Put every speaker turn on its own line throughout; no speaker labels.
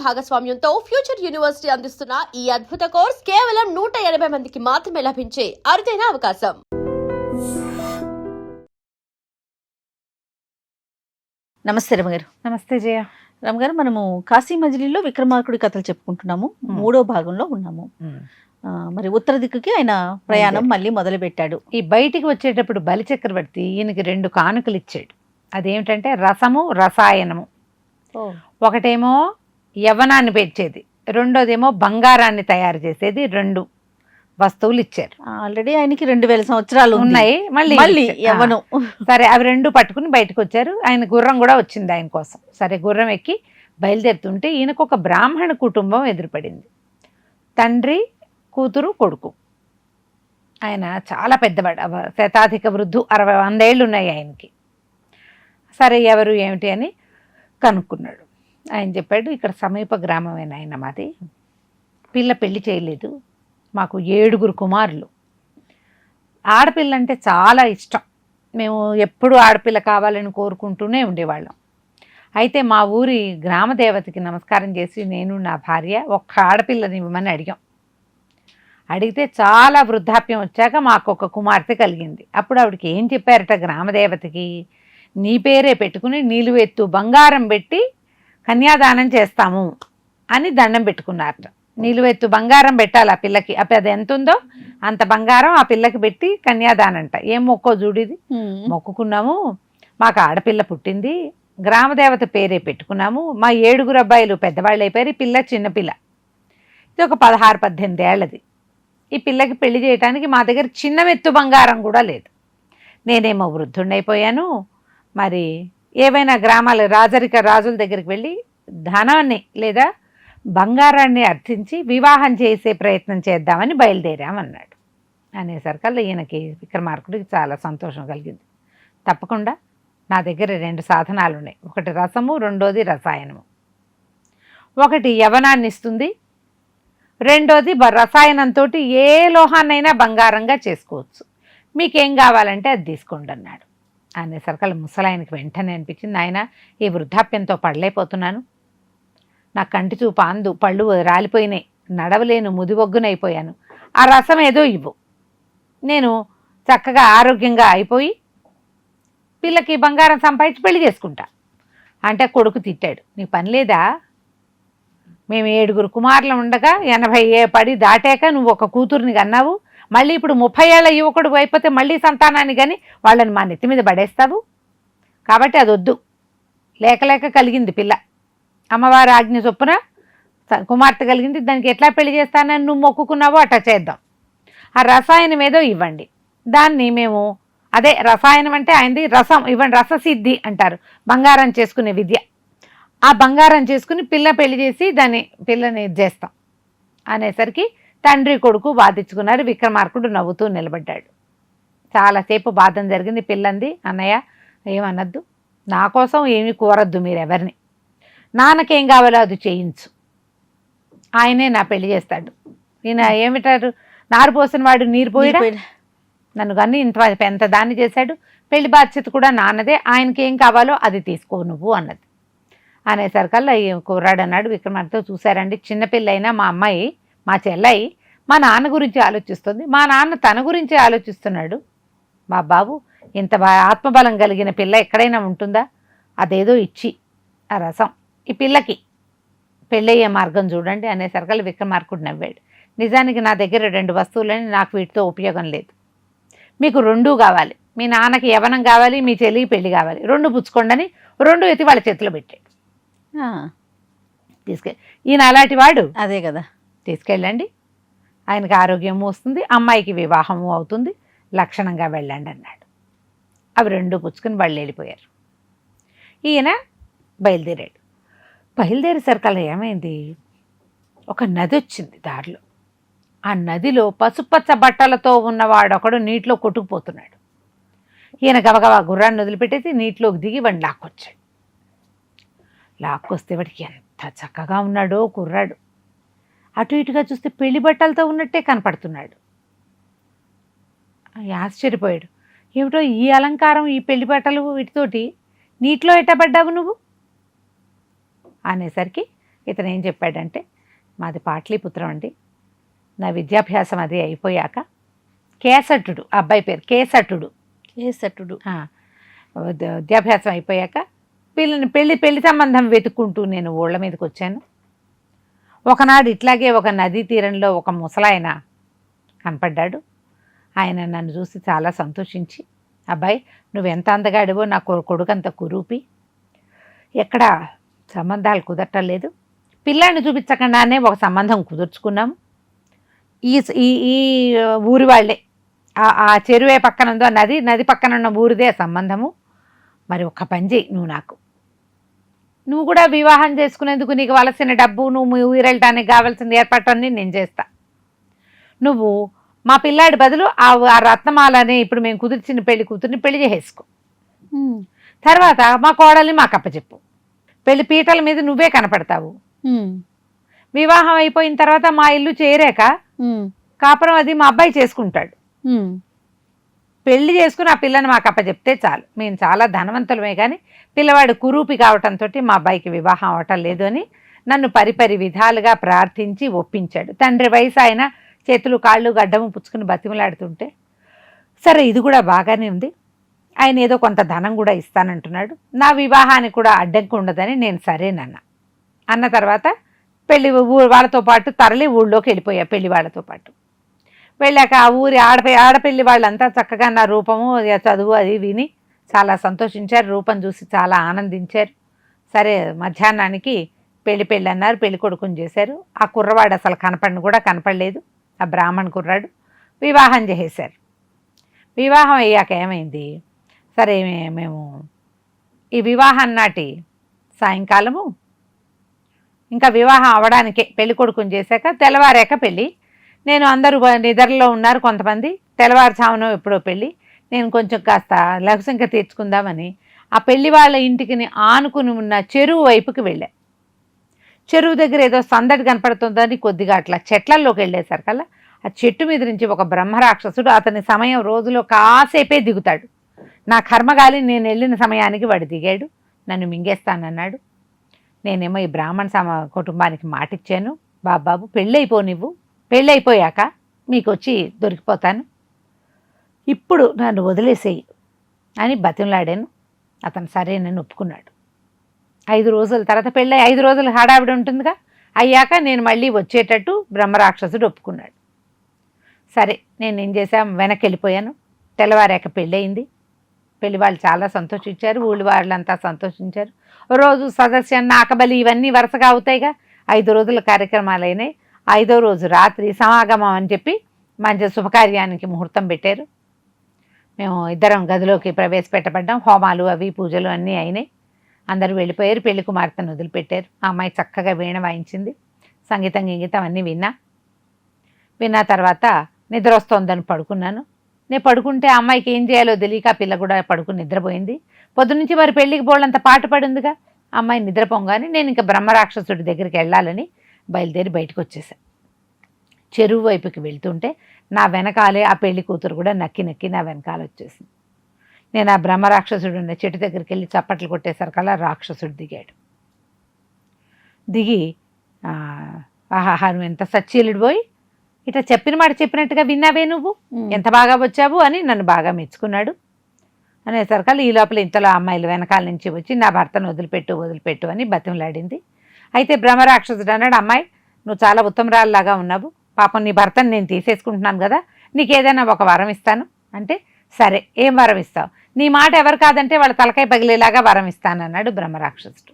భాగస్వామ్యంతో future university అందిస్తున్న ఈ అద్భుత కోర్స్ కేవలం 180 మందికి మాత్రమే లభించే అరుదైన అవకాశం.
నమస్తే రమగారు.
నమస్తే జయ.
రమగారు, మనము కాశీ మజిలీలో విక్రమార్కుడి కథలు చెప్పుకుంటున్నాము. 3వ భాగంలో ఉన్నాము. మరి ఉత్తర దిక్కుకి ఆయన ప్రయాణం మళ్ళీ మొదలు పెట్టాడు.
ఈ బయటికి వచ్చేటప్పుడు బలిచక్రవర్తి ఈయనకి 2 కానుకలు ఇచ్చాడు. అదేమిటంటే రసము, రసాయనము. ఒకటేమో యవ్వనాన్ని పెంచేది, రెండోదేమో బంగారాన్ని తయారు చేసేది. 2 వస్తువులు ఇచ్చారు.
ఆల్రెడీ ఆయనకి 2000 సంవత్సరాలు
ఉన్నాయి, మళ్ళీ
యవ్వనం.
సరే, అవి 2 పట్టుకుని బయటకు వచ్చారు. ఆయన గుర్రం కూడా వచ్చింది ఆయన కోసం. సరే, గుర్రం ఎక్కి బయలుదేరుతుంటే ఈయనకు ఒక బ్రాహ్మణ కుటుంబం ఎదురుపడింది. తండ్రి, కూతురు, కొడుకు. ఆయన చాలా పెద్దవాడు, శతాధిక వృద్ధు, 60-100 ఏళ్ళు ఉన్నాయి ఆయనకి. సరే, ఎవరు ఏమిటి అని కనుక్కున్నాడు. ఆయన చెప్పాడు, ఇక్కడ సమీప గ్రామమేనా ఆయన మాది, పిల్ల పెళ్లి చేయలేదు, మాకు 7 కుమారులు. ఆడపిల్ల అంటే చాలా ఇష్టం, మేము ఎప్పుడూ ఆడపిల్ల కావాలని కోరుకుంటూనే ఉండేవాళ్ళం. అయితే మా ఊరి గ్రామదేవతకి నమస్కారం చేసి నేను నా భార్య ఒక్క ఆడపిల్లని ఇవ్వమని అడిగాం. అడిగితే చాలా వృద్ధాప్యం వచ్చాక మాకు ఒక కుమార్తె కలిగింది. అప్పుడు ఆవిడకి ఏం చెప్పారట గ్రామదేవతకి, నీ పేరే పెట్టుకుని నిలువెత్తు బంగారం పెట్టి కన్యాదానం చేస్తాము అని దండం పెట్టుకున్నారట. నిలువెత్తు బంగారం పెట్టాలి ఆ పిల్లకి, అది ఎంత ఉందో అంత బంగారం ఆ పిల్లకి పెట్టి కన్యాదానంట. ఏం మొక్కో చూడిది, మొక్కుకున్నాము, మాకు ఆడపిల్ల పుట్టింది, గ్రామదేవత పేరే పెట్టుకున్నాము, మా 7 అబ్బాయిలు పెద్దవాళ్ళు అయిపోయారు, ఈ పిల్ల చిన్నపిల్ల, ఇది ఒక 16-18 ఏళ్ళది. ఈ పిల్లకి పెళ్లి చేయడానికి మా దగ్గర చిన్న మెత్తు బంగారం కూడా లేదు. నేనేమో వృద్ధుండైపోయాను. మరి ఏవైనా గ్రామాల రాజుల దగ్గరికి వెళ్ళి ధనాన్ని లేదా బంగారాన్ని అర్థించి వివాహం చేసే ప్రయత్నం చేద్దామని బయలుదేరామన్నాడు. అనేసరికల్లా ఈయనకి విక్రమార్కుడికి చాలా సంతోషం కలిగింది. తప్పకుండా నా దగ్గర 2 సాధనాలు ఉన్నాయి, ఒకటి రసము, రెండోది రసాయనము. ఒకటి యవనాన్ని ఇస్తుంది, రెండోది రసాయనంతో ఏ లోహాన్నైనా బంగారంగా చేసుకోవచ్చు, మీకేం కావాలంటే అది తీసుకోండి అన్నాడు. అనేసరికల్లా ముసలాయనకి వెంటనే అనిపించింది, ఆయన ఈ వృద్ధాప్యంతో పడలేకపోతున్నాను, నా కంటి చూపు అందు, పళ్ళు రాలిపోయినాయి, నడవలేను, ముదివొగ్గునైపోయాను, ఆ రసం ఏదో ఇవ్వు, నేను చక్కగా ఆరోగ్యంగా అయిపోయి పిల్లకి బంగారం సంపాదించి పెళ్లి చేసుకుంటా అంటే కొడుకు తిట్టాడు, నీ పని లేదా, మేము 7 కుమారులు ఉండగా 80 పడి దాటాక నువ్వు ఒక కూతుర్ని కన్నావు, మళ్ళీ ఇప్పుడు 30 ఏళ్ళ యువకుడు అయిపోతే మళ్ళీ సంతానాన్ని కానీ వాళ్ళని మా నెత్తి మీద పడేస్తావు, కాబట్టి అది వద్దు, లేక కలిగింది పిల్ల, అమ్మవారి ఆజ్ఞ చొప్పున కుమార్తె కలిగింది, దానికి ఎట్లా పెళ్లి చేస్తానని నువ్వు మొక్కుకున్నావో అట్లా చేద్దాం, ఆ రసాయనం ఏదో ఇవ్వండి, దాన్ని మేము అదే రసాయనం అంటే ఆయనది రసం ఇవ్వండి, రససిద్ధి అంటారు, బంగారం చేసుకునే విద్య, ఆ బంగారం చేసుకుని పెళ్లి చేసి పిల్లని చేస్తాం అనేసరికి తండ్రి కొడుకు వాదించుకున్నారు. విక్రమార్కుడు నవ్వుతూ నిలబడ్డాడు. చాలాసేపు బాధం జరిగింది. పిల్లంది, అన్నయ్య ఏమనద్దు, నా కోసం ఏమీ కోరద్దు మీరెవరిని, నాన్నకేం కావాలో అది చేయించు, ఆయనే నా పెళ్లి చేస్తాడు, ఈయన ఏమిటారు నారు పోసిన వాడు నీరు పోయిడా, నన్ను కానీ ఎంత దాన్ని చేశాడు, పెళ్లి బాధ్యత కూడా నాన్నదే, ఆయనకి ఏం కావాలో అది తీసుకో నువ్వు అన్నది. అనేసరికల్లా కుర్రాడు అన్నాడు విక్రమార్కుడితో, చూశారండి, చిన్నపిల్లైనా మా అమ్మాయి, మా చెల్లయి మా నాన్న గురించి ఆలోచిస్తుంది, మా నాన్న తన గురించి ఆలోచిస్తున్నాడు, మా బాబు ఇంత ఆత్మబలం కలిగిన పిల్ల ఎక్కడైనా ఉంటుందా, అదేదో ఇచ్చి ఆ రసం ఈ పిల్లకి పెళ్ళయ్యే మార్గం చూడండి అనేసరికల్లా విక్రమార్కుడు నవ్వాడు. నిజానికి నా దగ్గర 2 వస్తువులని, నాకు వీటితో ఉపయోగం లేదు, మీకు 2 కావాలి, మీ నాన్నకి యవనం కావాలి, మీ చెల్లికి పెళ్లి కావాలి, 2 పుచ్చుకోండి అని 2 ఎత్తి వాళ్ళ చేతిలో పెట్టాడు. తీసుకెళ్ళి, ఈయన అలాంటి వాడు,
అదే కదా,
తీసుకెళ్ళండి, ఆయనకి ఆరోగ్యము వస్తుంది, అమ్మాయికి వివాహము అవుతుంది, లక్షణంగా వెళ్ళండి అన్నాడు. అవి 2 పుచ్చుకుని వాళ్ళు వెళ్ళిపోయారు. ఈయన బయలుదేరాడు. బయలుదేరేసరికల్లా ఏమైంది, ఒక నది వచ్చింది దారిలో. ఆ నదిలో పసుపచ్చ బట్టలతో ఉన్నవాడొకడు నీటిలో కొట్టుకుపోతున్నాడు. ఈయన గబగబా గుర్రాన్ని వదిలిపెట్టేసి నీటిలోకి దిగి వాడిని లాక్కొచ్చాడు. లాక్కొస్తే వాడికి ఎంత చక్కగా ఉన్నాడో కుర్రాడు, అటు ఇటుగా చూస్తే పెళ్లి బట్టలతో ఉన్నట్టే కనపడుతున్నాడు. ఆశ్చర్యపోయాడు, ఏమిటో ఈ అలంకారం, ఈ పెళ్లి బట్టలు వీటితోటి నీటిలో ఎట్టబడ్డావు నువ్వు అనేసరికి ఇతను ఏం చెప్పాడంటే, మాది పాట్లీపుత్రం అండి, నా విద్యాభ్యాసం అది అయిపోయాక కేసట్టుడు, అబ్బాయి పేరు కేసట్టుడు,
కేసట్టుడు.
విద్యాభ్యాసం అయిపోయాక పెళ్లి సంబంధం వెతుక్కుంటూ నేను ఊళ్ళ మీదకి వచ్చాను. ఒకనాడు ఇట్లాగే ఒక నదీ తీరంలో ఒక ముసలాయన కనపడ్డాడు. ఆయన నన్ను చూసి చాలా సంతోషించి, అబ్బాయి నువ్వెంత అందగాడివో, నా కొడుకంత కురూపి, ఎక్కడ సంబంధాలు కుదరటం లేదు, పిల్లాన్ని చూపించకుండానే ఒక సంబంధం కుదుర్చుకున్నాము. ఈ ఊరి వాళ్ళే, ఆ చెరువే పక్కన ఉందో నది పక్కన ఉన్న ఊరిదే సంబంధము. మరి ఒక్క పని చేయి, నువ్వు కూడా వివాహం చేసుకునేందుకు నీకు వలసిన డబ్బు, నువ్వు ఊరెళ్ళటానికి కావాల్సిన ఏర్పాట్లన్నీ నేను చేస్తా. నువ్వు మా పిల్లాడి బదులు ఆ రత్నమాలని ఇప్పుడు మేము కుదిర్చిన పెళ్లి కూతుర్ని పెళ్లి చేసేసుకో. తర్వాత మా కోడల్ని మాకు అప్పచెప్పు. పెళ్లి పీటల మీద నువ్వే కనపడతావు. వివాహం అయిపోయిన తర్వాత మా ఇల్లు చేరాక కాపురం అది మా అబ్బాయి చేసుకుంటాడు. పెళ్లి చేసుకుని ఆ పిల్లని మాకు అప్పచెప్తే చాలు. మేము చాలా ధనవంతులమే కానీ పిల్లవాడు కురూపి కావటంతో మా అబ్బాయికి వివాహం అవటం లేదు అని నన్ను పరిపరి విధాలుగా ప్రార్థించి ఒప్పించాడు. తండ్రి వయసు ఆయన చేతులు కాళ్ళు గడ్డము పుచ్చుకుని బతిమలాడుతుంటే, సరే ఇది కూడా బాగానే ఉంది, ఆయన ఏదో కొంత ధనం కూడా ఇస్తానంటున్నాడు, నా వివాహానికి కూడా అడ్డంకి ఉండదని నేను సరేనన్నా. అన్న తర్వాత వాళ్ళతో పాటు తరలి ఊళ్ళోకి వెళ్ళిపోయా. పెళ్లి వాళ్ళతో పాటు వెళ్ళాక ఆ ఊరి ఆడపిల్లి వాళ్ళంతా చక్కగా నా రూపము చదువు అది విని చాలా సంతోషించారు. రూపం చూసి చాలా ఆనందించారు. సరే మధ్యాహ్నానికి పెళ్ళి అన్నారు. పెళ్లి కొడుకుని చేశారు. ఆ కుర్రవాడు అసలు కనపడలేదు. ఆ బ్రాహ్మణ కుర్రాడు వివాహం చేసేశారు. వివాహం అయ్యాక ఏమైంది, సరే మేము ఈ వివాహం నాటి సాయంకాలము ఇంకా వివాహం అవడానికే పెళ్లి కొడుకుని చేశాక తెల్లవారాక పెళ్ళి. నేను అందరూ నిద్రలో ఉన్నారు కొంతమంది. తెల్లవారుజామున ఎప్పుడో పెళ్ళి. నేను కొంచెం కాస్త లఘుశంక తీర్చుకుందామని ఆ పెళ్లి వాళ్ళ ఇంటికి ఆనుకుని ఉన్న చెరువు వైపుకి వెళ్ళా. చెరువు దగ్గర ఏదో సందడి కనపడుతుందని కొద్దిగా అట్లా చెట్లల్లోకి వెళ్ళేసరికల్లా ఆ చెట్టు మీద నుంచి ఒక బ్రహ్మరాక్షసుడు అతని సమయం రోజులో కాసేపే దిగుతాడు. నా కర్మగాలి నేను వెళ్ళిన సమయానికి వాడు దిగాడు. నన్ను మింగేస్తానన్నాడు. నేనేమో ఈ బ్రాహ్మణ కుటుంబానికి మాటిచ్చాను, బాబు పెళ్ళైపో, నువ్వు పెళ్ళైపోయాక మీకు వచ్చి దొరికిపోతాను, ఇప్పుడు నన్ను వదిలేసేయి అని బతిమలాడాను. అతను సరేనని ఒప్పుకున్నాడు. 5 రోజుల తర్వాత పెళ్ళి 5 రోజులు హడావిడి ఉంటుందిగా, అయ్యాక నేను మళ్ళీ వచ్చేటట్టు బ్రహ్మరాక్షసుడు ఒప్పుకున్నాడు. సరే నేను ఏం చేశాను, వెనక్కి వెళ్ళిపోయాను. తెల్లవారాక పెళ్ళయింది. పెళ్లి వాళ్ళు చాలా సంతోషించారు. ఊళ్ళి వాళ్ళంతా సంతోషించారు. రోజు సదస్యన్న ఆకబలి ఇవన్నీ వరుసగా అవుతాయిగా. 5 రోజుల కార్యక్రమాలు అయినాయి. 5వ రోజు రాత్రి సమాగమం అని చెప్పి మంచి శుభకార్యానికి ముహూర్తం పెట్టారు. మేము ఇద్దరం గదిలోకి ప్రవేశపెట్టబడ్డాం. హోమాలు అవి పూజలు అన్నీ అయినాయి. అందరూ వెళ్ళిపోయారు. పెళ్లి కుమార్తెను వదిలిపెట్టారు. ఆ అమ్మాయి చక్కగా వీణ వాయించింది. సంగీతం గింగీతం అన్నీ విన్నా తర్వాత నిద్ర వస్తోందని పడుకున్నాను. నేను పడుకుంటే ఆ అమ్మాయికి ఏం చేయాలో తెలియక ఆ పిల్ల కూడా పడుకుని నిద్రపోయింది. పొద్దునుంచి మరి పెళ్ళికి బోళ్ళంత పాట పడిందిగా. అమ్మాయి నిద్రపోగానే నేను ఇంకా బ్రహ్మరాక్షసుడి దగ్గరికి వెళ్ళాలని బయలుదేరి బయటకు వచ్చేసాను. చెరువు వైపుకి వెళ్తుంటే నా వెనకాలే ఆ పెళ్లి కూతురు కూడా నక్కి నా వెనకాల వచ్చేసింది. నేను ఆ బ్రహ్మరాక్షసుడు ఉన్న చెట్టు దగ్గరికి వెళ్ళి చప్పట్లు కొట్టేసరికల్లా రాక్షసుడు దిగాడు. దిగి ఆహాహా నువ్వు ఎంత సచ్చీలుడు పోయి ఇట్లా చెప్పిన మాట చెప్పినట్టుగా విన్నావే, నువ్వు ఎంత బాగా వచ్చావు అని నన్ను బాగా మెచ్చుకున్నాడు. అనేసరికల్లా ఈ లోపల ఇంతలో అమ్మాయిలు వెనకాల నుంచి వచ్చి నా భర్తను వదిలిపెట్టు అని బతిమలాడింది. అయితే బ్రహ్మరాక్షసుడు అన్నాడు, అమ్మాయి నువ్వు చాలా ఉత్తమరాల్లాగా ఉన్నావు, పాపం నీ భర్తను నేను తీసేసుకుంటున్నాను కదా, నీకు ఏదైనా ఒక వరం ఇస్తాను అంటే, సరే ఏం వరం ఇస్తావు, నీ మాట ఎవరు కాదంటే వాళ్ళ తలకాయ పగిలేలాగా వరం ఇస్తానన్నాడు బ్రహ్మరాక్షసుడు.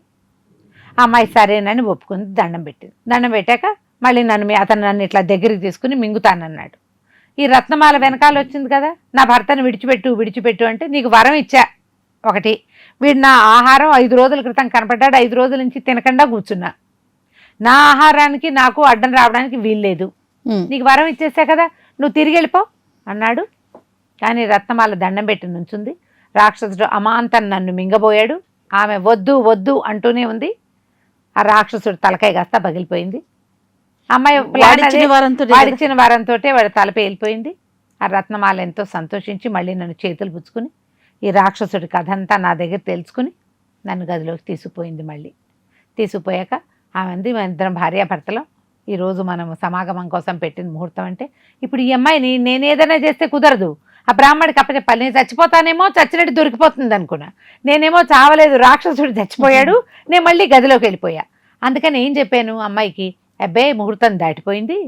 అమ్మాయి సరేనని ఒప్పుకుంది. దండం పెట్టాక మళ్ళీ అతను నన్ను ఇట్లా దగ్గరికి తీసుకుని మింగుతానన్నాడు. ఈ రత్నమాల వెనకాల వచ్చింది కదా, నా భర్తను విడిచిపెట్టు అంటే, నీకు వరం ఇచ్చా ఒకటి, వీడు నా ఆహారం 5 రోజుల క్రితం కనపడ్డాడు, 5 రోజుల నుంచి తినకుండా కూర్చున్నా, నా ఆహారానికి నాకు అడ్డం రావడానికి వీల్లేదు, నీకు వరం ఇచ్చేసా కదా, నువ్వు తిరిగి వెళ్ళిపో అన్నాడు. కానీ రత్నమాల దండం పెట్టి నుంచుంది. రాక్షసుడు అమాంతం నన్ను మింగబోయాడు. ఆమె వద్దు అంటూనే ఉంది. ఆ రాక్షసుడు తలకాయ కాస్త పగిలిపోయింది. అమ్మాయి వాడిచ్చిన వారంతో వాడి తల పేలిపోయింది. ఆ రత్నమాల ఎంతో సంతోషించి మళ్ళీ నన్ను చేతులు పుచ్చుకుని ఈ రాక్షసుడి కథ అంతా నా దగ్గర తెలుసుకుని నన్ను గదిలోకి తీసుకుపోయింది. మళ్ళీ తీసుకుపోయాక ఆమె మన ఇద్దరం భార్యాభర్తలం, ఈరోజు మనం సమాగమం కోసం పెట్టిన ముహూర్తం అంటే, ఇప్పుడు ఈ అమ్మాయిని నేను ఏదైనా చేస్తే కుదరదు, ఆ బ్రాహ్మడికి అప్పచెప్పాలి. నేను చచ్చిపోతానేమో, చచ్చినట్టు దొరికిపోతుంది అనుకున్నా. నేనేమో చావలేదు, రాక్షసుడు చచ్చిపోయాడు, నేను మళ్ళీ గదిలోకి వెళ్ళిపోయా. అందుకని ఏం చెప్పాను అమ్మాయికి, అబ్బాయి ముహూర్తం దాటిపోయింది,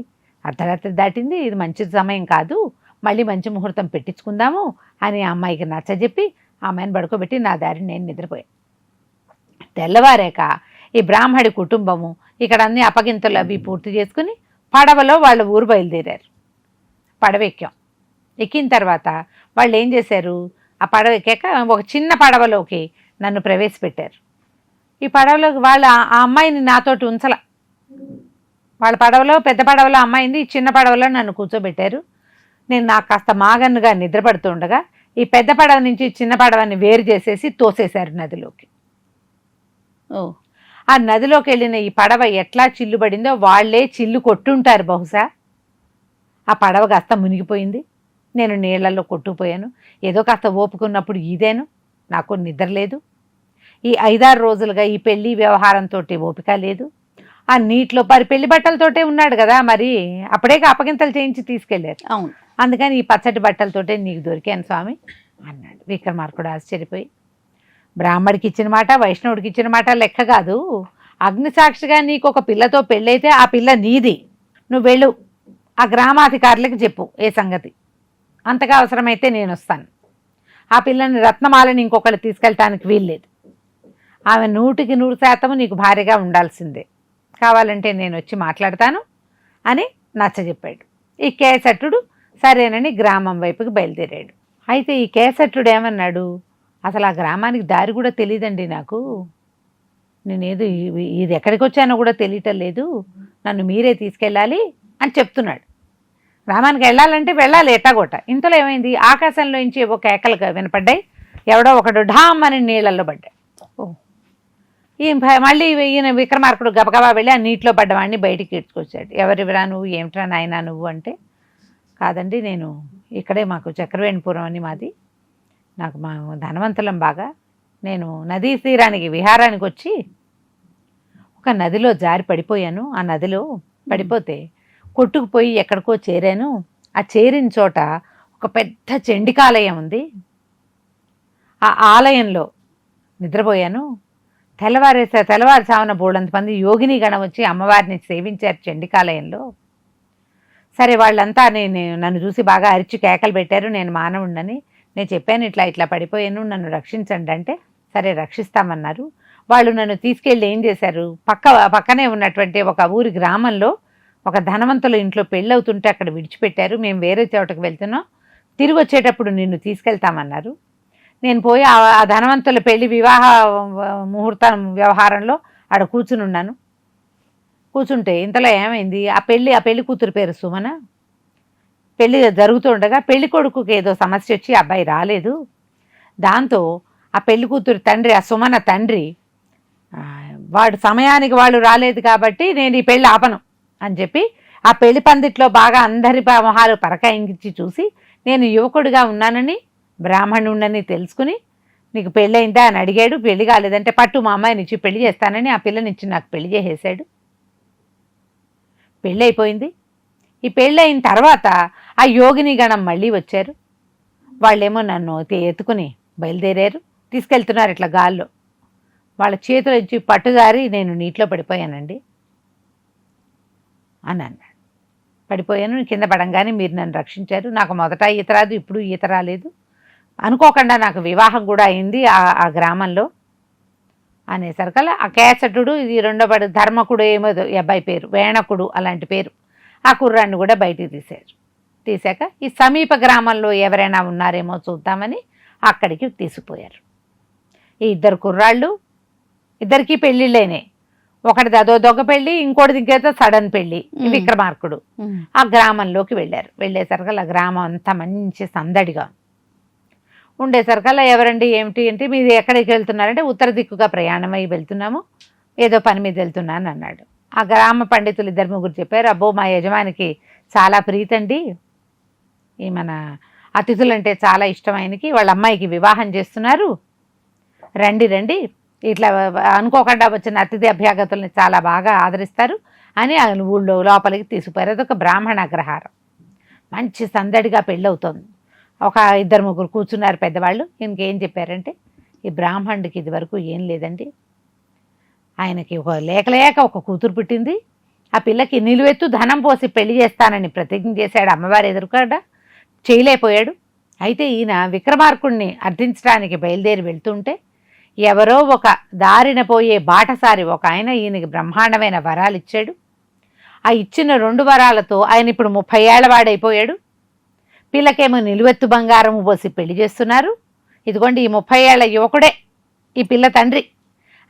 అర్ధరాత్రి దాటింది, ఇది మంచి సమయం కాదు, మళ్ళీ మంచి ముహూర్తం పెట్టించుకుందాము అని అమ్మాయికి నచ్చజెప్పి అమ్మాయిని పడుకోబెట్టి నా దారిని నేను నిద్రపోయాను. తెల్లవారాక ఈ బ్రాహ్మడి కుటుంబము ఇక్కడ అన్ని అప్పగింతలు అవి పూర్తి చేసుకుని పడవలో వాళ్ళ ఊరు బయలుదేరారు. పడవ ఎక్కాం. ఎక్కిన తర్వాత వాళ్ళు ఏం చేశారు, ఆ పడవ ఎక్కాక ఒక చిన్న పడవలోకి నన్ను ప్రవేశపెట్టారు. ఈ పడవలోకి వాళ్ళు ఆ అమ్మాయిని నాతోటి ఉంచల. వాళ్ళ పడవలో, పెద్ద పడవలో అమ్మాయింది, ఈ చిన్న పడవలో నన్ను కూర్చోబెట్టారు. నేను నాకు కాస్త మాగన్నుగా నిద్రపడుతుండగా ఈ పెద్ద పడవ నుంచి చిన్న పడవని వేరు చేసేసి తోసేశారు నదిలోకి. ఆ నదిలోకి వెళ్ళిన ఈ పడవ ఎట్లా చిల్లుబడిందో వాళ్లే చిల్లు కొట్టుంటారు బహుశా. ఆ పడవ కాస్త మునిగిపోయింది, నేను నీళ్లలో కొట్టుకుపోయాను. ఏదో కాస్త ఓపుకున్నప్పుడు ఇదేను, నాకు నిద్ర లేదు. ఈ 5-6 రోజులుగా ఈ పెళ్లి వ్యవహారంతో ఓపిక లేదు. ఆ నీటిలో పెళ్లి బట్టలతోటే ఉన్నాడు కదా, మరి అప్పుడే అప్పగింతలు చేయించి తీసుకెళ్లారు.
అవును,
అందుకని ఈ పచ్చటి బట్టలతోటే నీకు దొరికాను స్వామి అన్నాడు. విక్రమార్కుడు ఆశ్చర్యపోయి, బ్రాహ్మడికి ఇచ్చిన మాట, వైష్ణవుడికి ఇచ్చిన మాట లెక్క కాదు, అగ్నిసాక్షిగా నీకు ఒక పిల్లతో పెళ్ళైతే ఆ పిల్ల నీది, నువ్వు వెళ్ళు, ఆ గ్రామాధికారులకు చెప్పు ఏ సంగతి, అంతగా అవసరమైతే నేను వస్తాను. ఆ పిల్లని రత్నమాలని ఇంకొకళ్ళు తీసుకెళ్ళటానికి వీల్లేదు, ఆమె 100% నీకు భార్యగా ఉండాల్సిందే, కావాలంటే నేను వచ్చి మాట్లాడతాను అని నచ్చజెప్పాడు. ఈ కేసట్టుడు సరేనని గ్రామం వైపుకి బయలుదేరాడు. అయితే ఈ కేసట్టుడు ఏమన్నాడు, అసలు ఆ గ్రామానికి దారి కూడా తెలియదండి నాకు, నేనేదో ఇది ఎక్కడికి వచ్చానో కూడా తెలియటం లేదు, నన్ను మీరే తీసుకెళ్ళాలి అని చెప్తున్నాడు. గ్రామానికి వెళ్ళాలంటే వెళ్ళాలి ఎట్టాగొట్ట. ఇంతలో ఏమైంది, ఆకాశంలో నుంచి ఏవో కేకలు వినపడ్డాయి, ఎవడో ఒకడు ఢామ్ అని నీళ్ళల్లో పడ్డాడు. మళ్ళీ ఈయన విక్రమార్కుడు గబగబా వెళ్ళి ఆ నీటిలో పడ్డవాడిని బయటికి ఈడ్చుకొచ్చాడు. ఎవరివిరా నువ్వు, ఏమిట్రా నాయనా నువ్వు అంటే, కాదండి నేను ఇక్కడే, మాకు చక్రవేణిపురం అని మాది, నాకు మా ధనవంతులం బాగా, నేను నదీ తీరానికి విహారానికి వచ్చి ఒక నదిలో జారి పడిపోయాను, ఆ నదిలో పడిపోతే కొట్టుకుపోయి ఎక్కడికో చేరాను, ఆ చేరిన చోట ఒక పెద్ద చండికాలయం ఉంది, ఆ ఆలయంలో నిద్రపోయాను. తెల్లవారుసామున బోళ్ళంత మంది యోగిని గణం వచ్చి అమ్మవారిని సేవించారు చండికాలయంలో. సరే వాళ్ళంతా నన్ను చూసి బాగా అరిచి కేకలు పెట్టారు, నేను మానవుండని. నేను చెప్పాను ఇట్లా పడిపోయాను, నన్ను రక్షించండి అంటే సరే రక్షిస్తామన్నారు. వాళ్ళు నన్ను తీసుకెళ్ళి ఏం చేశారు, పక్కనే ఉన్నటువంటి ఒక ఊరి గ్రామంలో ఒక ధనవంతుల ఇంట్లో పెళ్ళవుతుంటే అక్కడ విడిచిపెట్టారు. మేము వేరే చోటకు వెళ్తున్నాం, తిరిగి వచ్చేటప్పుడు నిన్ను తీసుకెళ్తామన్నారు. నేను పోయి ఆ ధనవంతుల పెళ్లి వివాహ ముహూర్తం వ్యవహారంలో ఆడ కూర్చునున్నాను. కూర్చుంటే ఇంతలో ఏమైంది, ఆ పెళ్లి కూతురు పేరు సుమన. పెళ్లి జరుగుతుండగా పెళ్లి కొడుకుకి ఏదో సమస్య వచ్చి అబ్బాయి రాలేదు. దాంతో ఆ పెళ్లి కూతురు తండ్రి, ఆ సుమన తండ్రి, వాడు సమయానికి వాళ్ళు రాలేదు కాబట్టి నేను ఈ పెళ్లి ఆపను అని చెప్పి ఆ పెళ్లి పందిట్లో బాగా అందరి మొహాలు పరకాయించి చూసి, నేను యువకుడిగా ఉన్నానని, బ్రాహ్మణుడని తెలుసుకుని నీకు పెళ్ళయిందా అని అడిగాడు. పెళ్లి కాలేదంటే పట్టు మా అమ్మాయిని ఇచ్చి పెళ్లి చేస్తానని ఆ పిల్లనిచ్చి నాకు పెళ్లి చేసేసాడు. పెళ్ళి అయిపోయింది. ఈ పెళ్ళయిన తర్వాత ఆ యోగిని గణం మళ్ళీ వచ్చారు. వాళ్ళేమో నన్ను ఎత్తుకుని బయలుదేరారు, తీసుకెళ్తున్నారు ఇట్లా గాల్లో. వాళ్ళ చేతులు ఇచ్చి పట్టుదారి నేను నీటిలో పడిపోయానండి అని అన్నాడు. పడిపోయాను, కింద పడంగానే మీరు నన్ను రక్షించారు. నాకు మొదట ఈత రాదు, ఇప్పుడు ఈత రాలేదు, అనుకోకుండా నాకు వివాహం కూడా అయింది ఆ గ్రామంలో అనేసరికల్లా ఆ కేసటుడు, ఇది రెండో పడు ధర్మకుడు ఏమో ఈ అబ్బాయి పేరు, వేణకుడు అలాంటి పేరు, ఆ కుర్రాన్ని కూడా బయటికి తీశాక ఈ సమీప గ్రామంలో ఎవరైనా ఉన్నారేమో చూద్దామని అక్కడికి తీసుకుపోయారు. ఈ 2 కుర్రాళ్ళు, ఇద్దరికీ పెళ్ళిళ్ళైనాయి. ఒకటిది అదో దొంగ పెళ్ళి, ఇంకోటి దిగ్గేతో సడన్ పెళ్ళి. విక్రమార్కుడు ఆ గ్రామంలోకి వెళ్ళారు. వెళ్ళేసరికల్లా గ్రామం అంతా మంచి సందడిగా ఉండేసరికల్లా ఎవరండి ఏమిటి అంటే, మీరు ఎక్కడికి వెళ్తున్నారంటే ఉత్తర దిక్కుగా ప్రయాణం అయ్యి వెళ్తున్నాము, ఏదో పని మీద వెళ్తున్నాను అన్నాడు. ఆ గ్రామ పండితులు 2-3 చెప్పారు, అబ్బో మా యజమానికి చాలా ప్రీతండి, ఈ మన అతిథులంటే చాలా ఇష్టం ఆయనకి, వాళ్ళ అమ్మాయికి వివాహం చేస్తున్నారు, రండి ఇట్లా అనుకోకుండా వచ్చిన అతిథి అభ్యాగతుల్ని చాలా బాగా ఆదరిస్తారు అని ఆయన ఊళ్ళో లోపలికి తీసుకుపోయారు. అదొక బ్రాహ్మణ అగ్రహారం. మంచి సందడిగా పెళ్ళవుతోంది. ఒక 2-3 కూర్చున్నారు పెద్దవాళ్ళు. ఇంకేం చెప్పారంటే, ఈ బ్రాహ్మణుడికి ఇది వరకు ఏం లేదండి, ఆయనకి లేక ఒక కూతురు పుట్టింది, ఆ పిల్లకి నిలువెత్తు ధనం పోసి పెళ్లి చేస్తానని ప్రతిజ్ఞ చేశాడు, అమ్మవారి ఎదురుకుండా చేయలేకపోయాడు. అయితే ఈయన విక్రమార్కుడిని అర్థించడానికి బయలుదేరి వెళ్తుంటే ఎవరో ఒక దారిన పోయే బాటసారి ఒక ఆయన ఈయనకి బ్రహ్మాండమైన వరాలు ఇచ్చాడు. ఆ ఇచ్చిన 2 వరాలతో ఆయన ఇప్పుడు 30 ఏళ్ల వాడైపోయాడు. పిల్లకేమో నిలువెత్తు బంగారం పోసి పెళ్లి చేస్తున్నారు. ఇదిగోండి ఈ 30 ఏళ్ల యువకుడే ఈ పిల్ల తండ్రి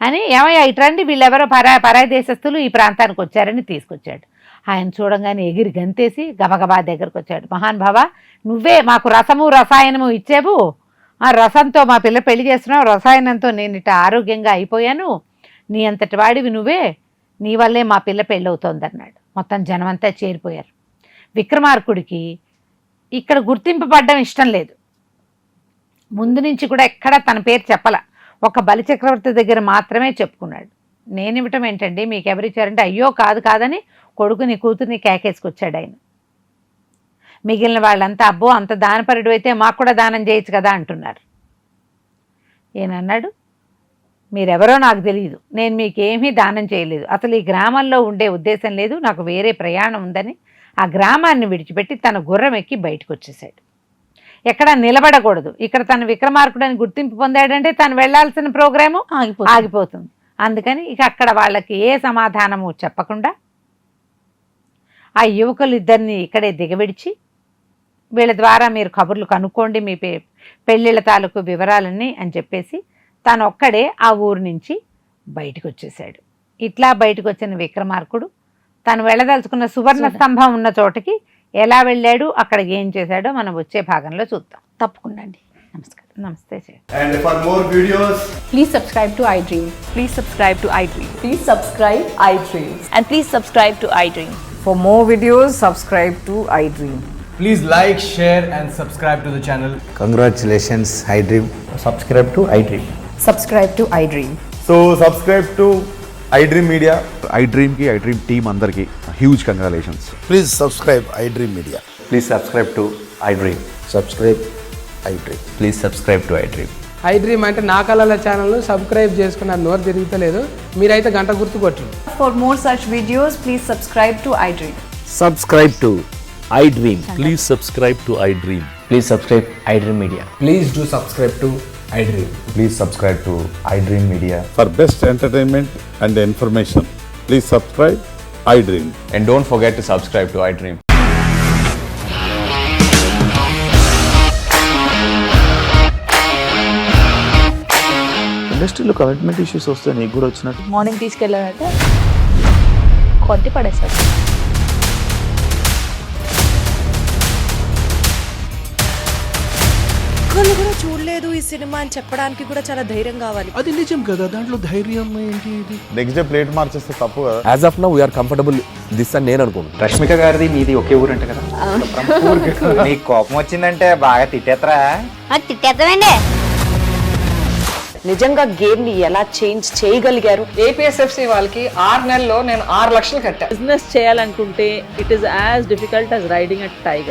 అని, ఏమయ్యా ఇట్రండి, వీళ్ళెవరో పరాయి దేశస్తులు ఈ ప్రాంతానికి వచ్చారని తీసుకొచ్చాడు. ఆయన చూడంగానే ఎగిరి గంతేసి గబగబా దగ్గరకు వచ్చాడు. మహానుభావ, నువ్వే మాకు రసము రసాయనము ఇచ్చేవు, ఆ రసంతో మా పిల్ల పెళ్లి చేస్తున్నావు, రసాయనంతో నేను ఇట్లా ఆరోగ్యంగా అయిపోయాను, నీ అంతటి వాడివి నువ్వే, నీ వల్లే మా పిల్ల పెళ్ళవుతోంది అన్నాడు. మొత్తం జనమంతా చేరిపోయారు. విక్రమార్కుడికి ఇక్కడ గుర్తింపబడ్డం ఇష్టం లేదు. ముందు నుంచి కూడా ఎక్కడా తన పేరు చెప్పల, ఒక బలిచక్రవర్తి దగ్గర మాత్రమే చెప్పుకున్నాడు. నేనివ్వటం ఏంటండి, మీకు ఎవరిచ్చారంటే, అయ్యో కాదని కొడుకుని కూతుర్ని కేకేసుకొచ్చాడు ఆయన. మిగిలిన వాళ్ళంతా అబ్బో అంత దానపరుడు అయితే మాకు కూడా దానం చేయొచ్చు కదా అంటున్నారు. ఈయనన్నాడు, మీరెవరో నాకు తెలియదు, నేను మీకేమీ దానం చేయలేదు, అసలు ఈ గ్రామంలో ఉండే ఉద్దేశం లేదు, నాకు వేరే ప్రయాణం ఉందని ఆ గ్రామాన్ని విడిచిపెట్టి తన గుర్రం ఎక్కి బయటకు వచ్చేసాడు. ఎక్కడ నిలబడకూడదు, ఇక్కడ తను విక్రమార్కుడని గుర్తింపు పొందాడంటే తను వెళ్లాల్సిన ప్రోగ్రాము ఆగిపోతుంది. అందుకని ఇక అక్కడ వాళ్ళకి ఏ సమాధానము చెప్పకుండా ఆ యువకులు ఇద్దరిని ఇక్కడే దిగవిడిచి, వీళ్ళ ద్వారా మీరు కబుర్లు కనుక్కోండి మీ పెళ్ళిళ్ళ తాలూకు వివరాలన్నీ అని చెప్పేసి తను ఒక్కడే ఆ ఊరు నుంచి బయటకు వచ్చేసాడు. ఇట్లా బయటకు వచ్చిన విక్రమార్కుడు తను వెళ్ళదలుచుకున్న సువర్ణ స్తంభం ఉన్న చోటకి ఎలా వెళ్ళాడు, అక్కడ ఏం చేశాడో మనం వచ్చే భాగంలో చూద్దాం.
తప్పకుండా అండి. నమస్కారం.
నమస్తే.
And for more videos,
Please subscribe to iDream.
Please subscribe to iDream.
Please subscribe iDream.
And please subscribe to iDream.
For more videos, subscribe to iDream.
please like, share and subscribe to the channel.
Congratulations, iDream.
Subscribe to iDream.
Subscribe to iDream.
So subscribe to iDream Media.
iDream ki iDream team andarki huge congratulations.
Please subscribe iDream Media.
Please subscribe to iDream.
Subscribe iDream.
Please subscribe to iDream.
iDream అంటే నా కళల ఛానల్ను subscribe చేసుకున్న నోరు తిరుగుతలేదు, మీరైతే గంట గుర్తు కొట్టండి.
For more such videos, please subscribe to iDream.
Subscribe to iDream.
Please subscribe to iDream.
Please subscribe iDream Media.
Please do subscribe to iDream.
Please subscribe to iDream Media.
For best entertainment and information, please subscribe iDream.
And don't forget to subscribe to iDream.
ఇండస్ట్రీలో commitment issues వస్తే నీకు కూడా వచ్చినట్టు
morning తీసుకెళ్ళాడంటే కొట్టి పడేశాడు.
ఒక్కళ్ళు కూడా చూడలేదు ఈ సినిమా అని చెప్పడానికి కూడా చాలా ధైర్యం కావాలి.
అది నిజం కదా, దాంట్లో ధైర్యం ఏంటి? ఇది
నెక్స్ట్ డే ప్లేట్ మార్చేస్తే తప్పు కదా.
As of now, we are comfortable this అని నేను అనుకుంటున్నాను.
రష్మిక గారిది మీది ఒకే ఊరంట కదా. నీకు కోపం వచ్చిందంటే బాగా తిట్టేత్తరా?
తిట్టేద్దామండి.
నిజంగా గేమ్ ని ఎలా చేంజ్ చేయగలిగారు?
ఏపీఎస్ఎఫ్సి వాళ్ళకి 6 నెలల్లో నేను 6 లక్షలు కట్టా.
బిజినెస్ చేయాలనుకుంటే it is as difficult as riding a tiger.